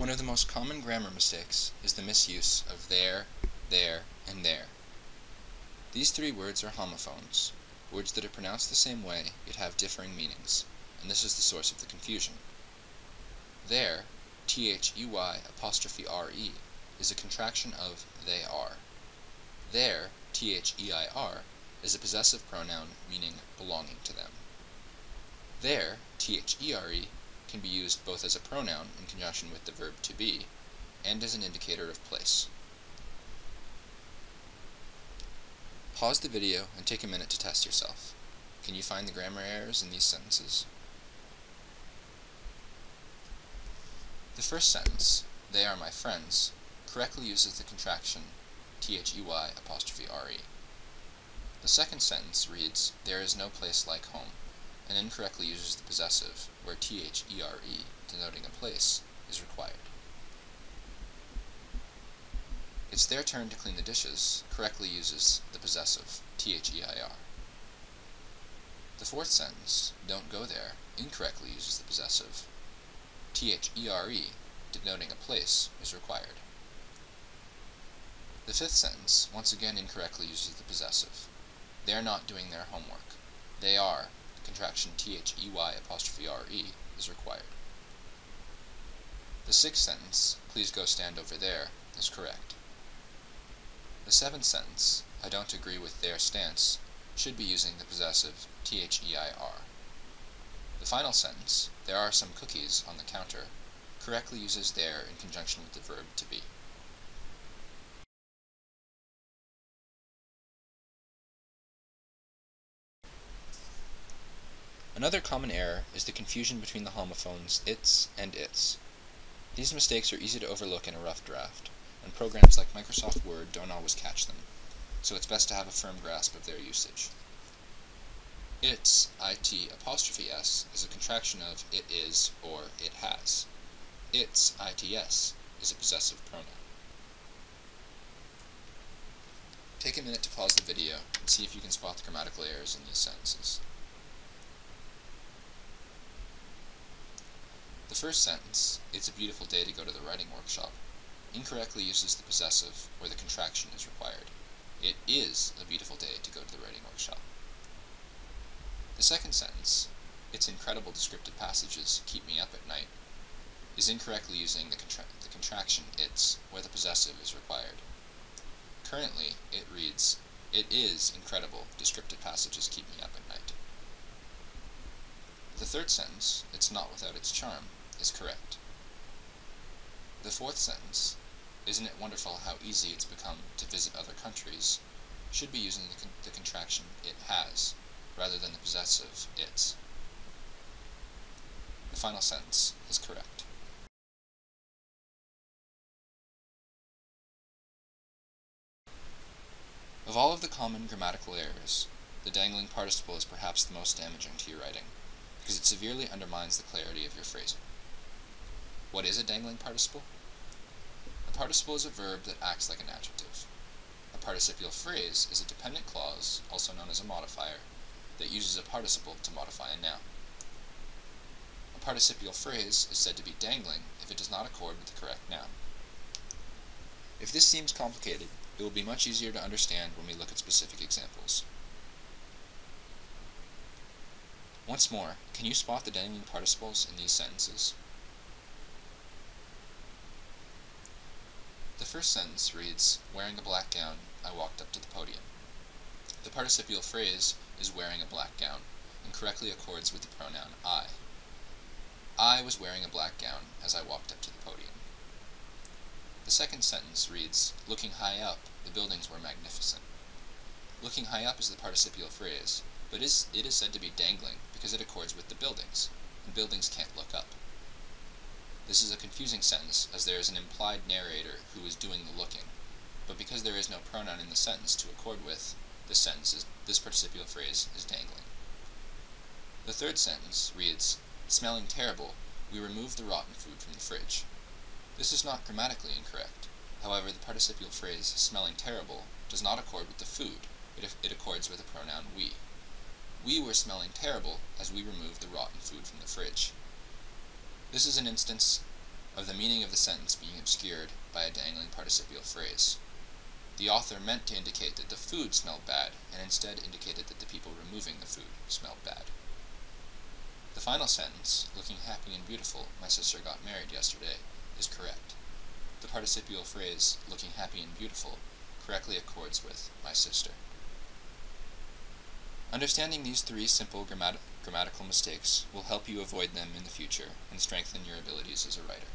One of the most common grammar mistakes is the misuse of there, and there. These three words are homophones, words that are pronounced the same way yet have differing meanings, and this is the source of the confusion. There, THEY', is a contraction of they are. Their, THEIR, is a possessive pronoun meaning belonging to them. Their, THERE, can be used both as a pronoun in conjunction with the verb to be, and as an indicator of place. Pause the video and take a minute to test yourself. Can you find the grammar errors in these sentences? The first sentence, they are my friends, correctly uses the contraction THEY'. The second sentence reads, there is no place like home, and incorrectly uses the possessive, where THERE, denoting a place, is required. It's their turn to clean the dishes, correctly uses the possessive, THEIR. The fourth sentence, don't go there, incorrectly uses the possessive, THERE, denoting a place, is required. The fifth sentence, once again incorrectly uses the possessive. They are not doing their homework. They are, contraction THEY', is required. The sixth sentence, please go stand over there, is correct. The seventh sentence, I don't agree with their stance, should be using the possessive THEIR. The final sentence, there are some cookies on the counter, correctly uses there in conjunction with the verb to be. Another common error is the confusion between the homophones its and its. These mistakes are easy to overlook in a rough draft, and programs like Microsoft Word don't always catch them, so it's best to have a firm grasp of their usage. Its, IT''s, is a contraction of it is or it has. Its, ITS, is a possessive pronoun. Take a minute to pause the video and see if you can spot the grammatical errors in these sentences. The first sentence, it's a beautiful day to go to the writing workshop, incorrectly uses the possessive where the contraction is required. It is a beautiful day to go to the writing workshop. The second sentence, its incredible descriptive passages keep me up at night, is incorrectly using the contraction its where the possessive is required. Currently, it reads, it is incredible descriptive passages keep me up at night. The third sentence, it's not without its charm, is correct. The fourth sentence, isn't it wonderful how easy it's become to visit other countries, should be using the contraction it has, rather than the possessive its. The final sentence is correct. Of all of the common grammatical errors, the dangling participle is perhaps the most damaging to your writing, because it severely undermines the clarity of your phrasing. What is a dangling participle? A participle is a verb that acts like an adjective. A participial phrase is a dependent clause, also known as a modifier, that uses a participle to modify a noun. A participial phrase is said to be dangling if it does not accord with the correct noun. If this seems complicated, it will be much easier to understand when we look at specific examples. Once more, can you spot the dangling participles in these sentences? The first sentence reads, wearing a black gown, I walked up to the podium. The participial phrase is wearing a black gown, and correctly accords with the pronoun I. I was wearing a black gown as I walked up to the podium. The second sentence reads, looking high up, the buildings were magnificent. Looking high up is the participial phrase, but it is said to be dangling because it accords with the buildings, and buildings can't look up. This is a confusing sentence, as there is an implied narrator who is doing the looking, but because there is no pronoun in the sentence to accord with, this participial phrase is dangling. The third sentence reads, smelling terrible, we removed the rotten food from the fridge. This is not grammatically incorrect. However, the participial phrase smelling terrible does not accord with the food, it accords with the pronoun we. We were smelling terrible as we removed the rotten food from the fridge. This is an instance of the meaning of the sentence being obscured by a dangling participial phrase. The author meant to indicate that the food smelled bad, and instead indicated that the people removing the food smelled bad. The final sentence, looking happy and beautiful, my sister got married yesterday, is correct. The participial phrase, looking happy and beautiful, correctly accords with my sister. Understanding these three simple grammatical mistakes will help you avoid them in the future and strengthen your abilities as a writer.